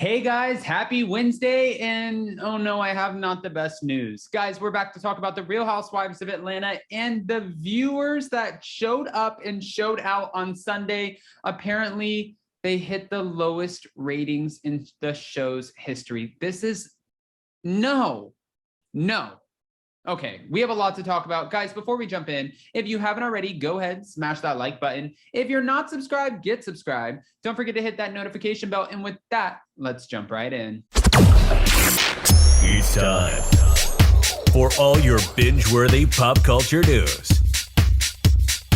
Hey guys, happy Wednesday. And oh no, I have not the best news. Guys, we're back to talk about the Real Housewives of Atlanta and the viewers that showed up and showed out on Sunday. Apparently, they hit the lowest ratings in the show's history. This is no. Okay, we have a lot to talk about. Guys, before we jump in, if you haven't already, go ahead, smash that like button. If you're not subscribed, get subscribed. Don't forget to hit that notification bell. And with that, let's jump right in. It's time for all your binge-worthy pop culture news.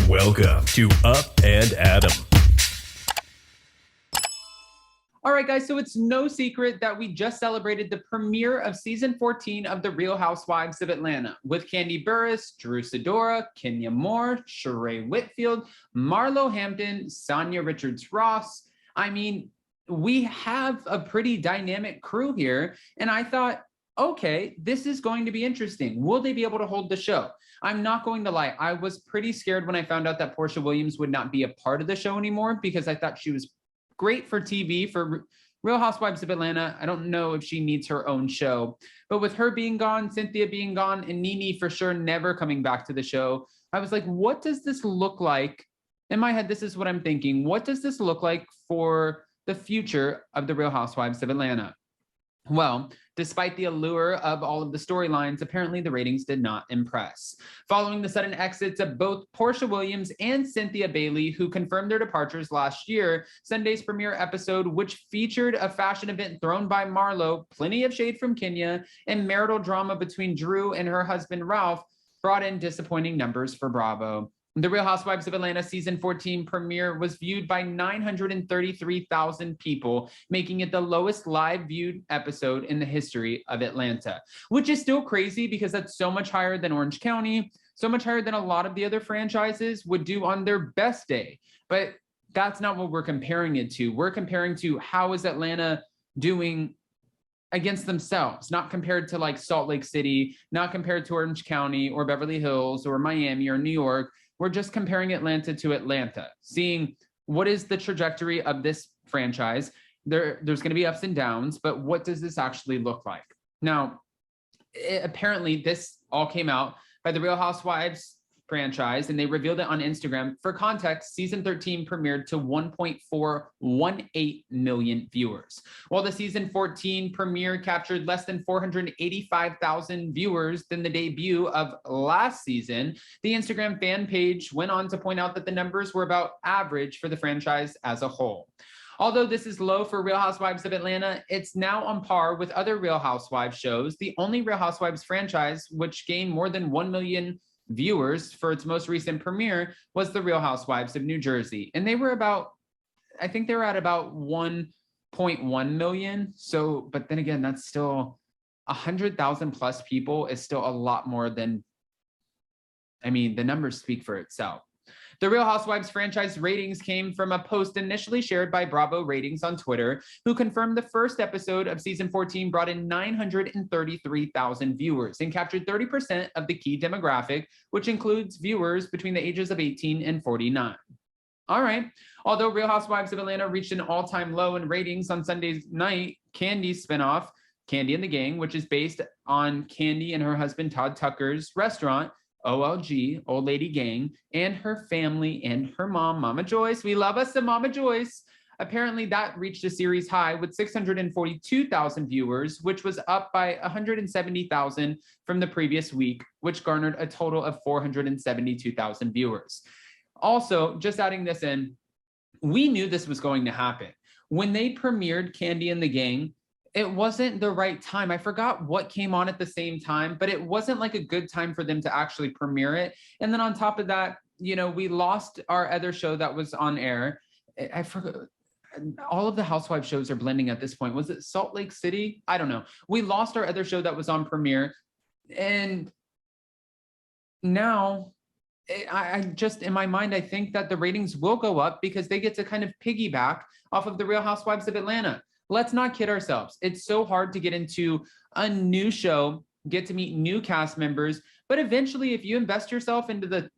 Welcome to Up and Adam. All right, guys, so it's no secret that we just celebrated the premiere of season 14 of The Real Housewives of Atlanta with Kandi Burruss, Drew Sidora, Kenya Moore, Sheree Whitfield, Marlo Hampton, Sonia Richards-Ross. I mean, we have a pretty dynamic crew here, and I thought, okay, this is going to be interesting. Will they be able to hold the show? I'm not going to lie. I was pretty scared when I found out that Portia Williams would not be a part of the show anymore because I thought she was great for TV, for Real Housewives of Atlanta. I don't know if she needs her own show, but with her being gone, Cynthia being gone, and Nene for sure never coming back to the show, I was like, what does this look like? In my head, this is what I'm thinking. What does this look like for the future of the Real Housewives of Atlanta? Well, despite the allure of all of the storylines, apparently the ratings did not impress. Following the sudden exits of both Portia Williams and Cynthia Bailey, who confirmed their departures last year, Sunday's premiere episode, which featured a fashion event thrown by Marlo, plenty of shade from Kenya, and marital drama between Drew and her husband Ralph, brought in disappointing numbers for Bravo. The Real Housewives of Atlanta season 14 premiere was viewed by 933,000 people, making it the lowest live viewed episode in the history of Atlanta, which is still crazy because that's so much higher than Orange County, so much higher than a lot of the other franchises would do on their best day. But that's not what we're comparing it to. We're comparing to how is Atlanta doing against themselves, not compared to like Salt Lake City, not compared to Orange County or Beverly Hills or Miami or New York. We're just comparing Atlanta to Atlanta, seeing what is the trajectory of this franchise. There's going to be ups and downs, but what does this actually look like? Now, apparently this all came out by the Real Housewives franchise, and they revealed it on Instagram. For context, season 13 premiered to 1.418 million viewers, while the season 14 premiere captured less than 485,000 viewers than the debut of last season. The Instagram fan page went on to point out that the numbers were about average for the franchise as a whole. Although this is low for Real Housewives of Atlanta, it's now on par with other Real Housewives shows. The only Real Housewives franchise which gained more than 1 million viewers for its most recent premiere was the Real Housewives of New Jersey. And they were I think they were at about 1.1 million. So, but then again, that's still 100,000 plus people is still a lot more than, I mean, the numbers speak for itself. The Real Housewives franchise ratings came from a post initially shared by Bravo Ratings on Twitter, who confirmed the first episode of season 14 brought in 933,000 viewers and captured 30% of the key demographic, which includes viewers between the ages of 18 and 49. All right. Although Real Housewives of Atlanta reached an all-time low in ratings on Sunday's night, Kandi's spinoff, Kandi and the Gang, which is based on Kandi and her husband Todd Tucker's restaurant, OLG, Old Lady Gang, and her family and her mom, Mama Joyce. We love us some Mama Joyce. Apparently that reached a series high with 642,000 viewers, which was up by 170,000 from the previous week, which garnered a total of 472,000 viewers. Also, just adding this in, we knew this was going to happen. When they premiered Kandi and the Gang, it wasn't the right time. I forgot what came on at the same time, but it wasn't like a good time for them to actually premiere it. And then on top of that, you know, we lost our other show that was on air. I forgot. All of the Housewives shows are blending at this point. Was it Salt Lake City? I don't know. We lost our other show that was on premiere. And now I just, in my mind, I think that the ratings will go up because they get to kind of piggyback off of the Real Housewives of Atlanta. Let's not kid ourselves. It's so hard to get into a new show, get to meet new cast members, but eventually if you invest yourself into the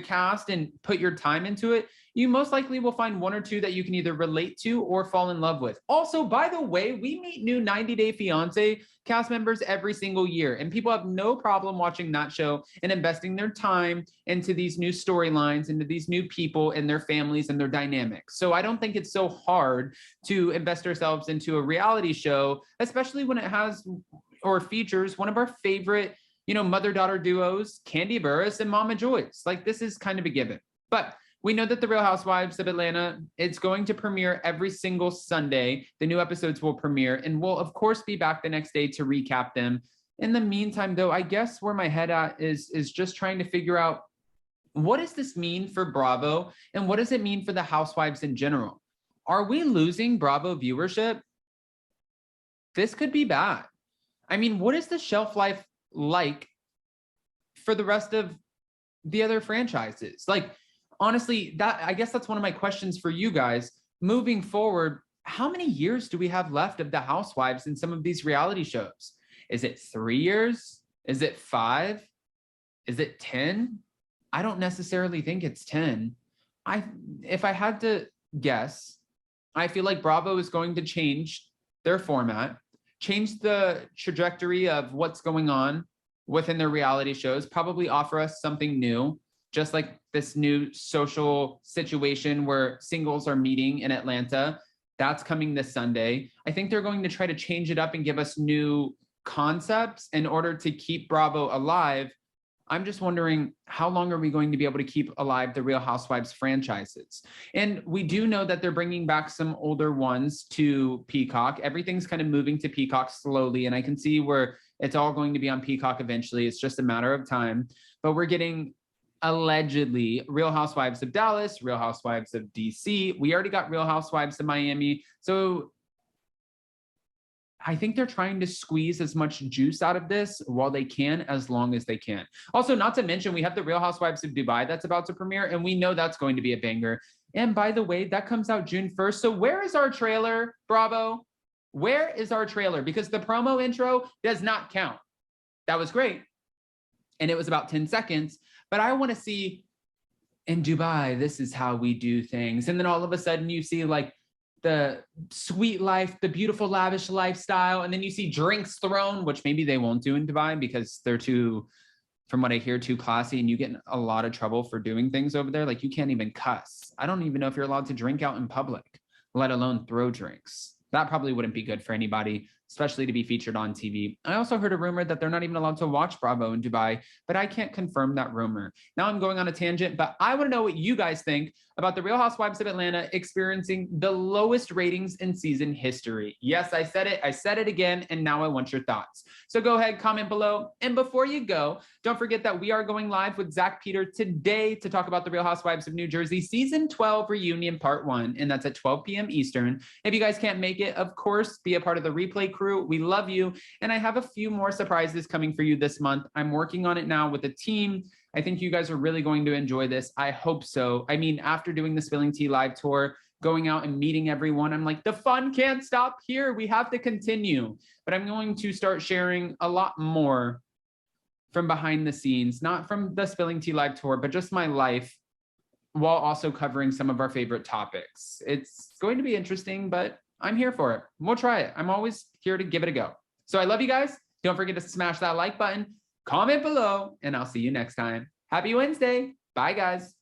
cast and put your time into it, you most likely will find one or two that you can either relate to or fall in love with. Also, by the way, we meet new 90 Day Fiancé cast members every single year, and people have no problem watching that show and investing their time into these new storylines, into these new people and their families and their dynamics. So I don't think it's so hard to invest ourselves into a reality show, especially when it has or features one of our favorite, mother-daughter duos, Kandi Burruss and Mama Joyce. Like, this is kind of a given. But we know that the Real Housewives of Atlanta, it's going to premiere every single Sunday. The new episodes will premiere, and we'll, of course, be back the next day to recap them. In the meantime, though, I guess where my head at is just trying to figure out, what does this mean for Bravo, and what does it mean for the Housewives in general? Are we losing Bravo viewership? This could be bad. I mean, what is the shelf life like for the rest of the other franchises? Like, honestly, I guess that's one of my questions for you guys. Moving forward, how many years do we have left of the Housewives in some of these reality shows? Is it 3 years? Is it 5? Is it 10? I don't necessarily think it's 10. If I had to guess, I feel like Bravo is going to change their format, change the trajectory of what's going on within their reality shows, probably offer us something new, just like this new social situation where singles are meeting in Atlanta. That's coming this Sunday. I think they're going to try to change it up and give us new concepts in order to keep Bravo alive. I'm just wondering, how long are we going to be able to keep alive the Real Housewives franchises? And we do know that they're bringing back some older ones to Peacock. Everything's kind of moving to Peacock slowly, and I can see where it's all going to be on Peacock eventually. It's just a matter of time. But we're getting, allegedly, Real Housewives of Dallas, Real Housewives of DC. We already got Real Housewives of Miami. So I think they're trying to squeeze as much juice out of this while they can, as long as they can. Also, not to mention, we have the Real Housewives of Dubai that's about to premiere, and we know that's going to be a banger. And by the way, that comes out June 1st. So where is our trailer, Bravo? Where is our trailer? Because the promo intro does not count. That was great, and it was about 10 seconds. But I want to see, in Dubai, this is how we do things. And then all of a sudden you see like the sweet life, the beautiful, lavish lifestyle. And then you see drinks thrown, which maybe they won't do in Dubai because they're too, from what I hear, too classy, and you get in a lot of trouble for doing things over there. Like, you can't even cuss. I don't even know if you're allowed to drink out in public, let alone throw drinks. That probably wouldn't be good for anybody, especially to be featured on TV. I also heard a rumor that they're not even allowed to watch Bravo in Dubai, but I can't confirm that rumor. Now I'm going on a tangent, but I want to know what you guys think about the Real Housewives of Atlanta experiencing the lowest ratings in season history. Yes, I said it again, and now I want your thoughts. So go ahead, comment below. And before you go, don't forget that we are going live with Zach Peter today to talk about the Real Housewives of New Jersey Season 12 Reunion Part 1, and that's at 12 p.m. Eastern. If you guys can't make it, of course, be a part of the replay crew. We love you. And I have a few more surprises coming for you this month. I'm working on it now with a team. I think you guys are really going to enjoy this. I hope so. I mean, after doing the Spilling Tea live tour, going out and meeting everyone, I'm like, the fun can't stop here. We have to continue. But I'm going to start sharing a lot more from behind the scenes, not from the Spilling Tea live tour, but just my life, while also covering some of our favorite topics. It's going to be interesting, but I'm here for it. We'll try it. I'm always here to give it a go. So I love you guys. Don't forget to smash that like button, comment below, and I'll see you next time. Happy Wednesday. Bye, guys.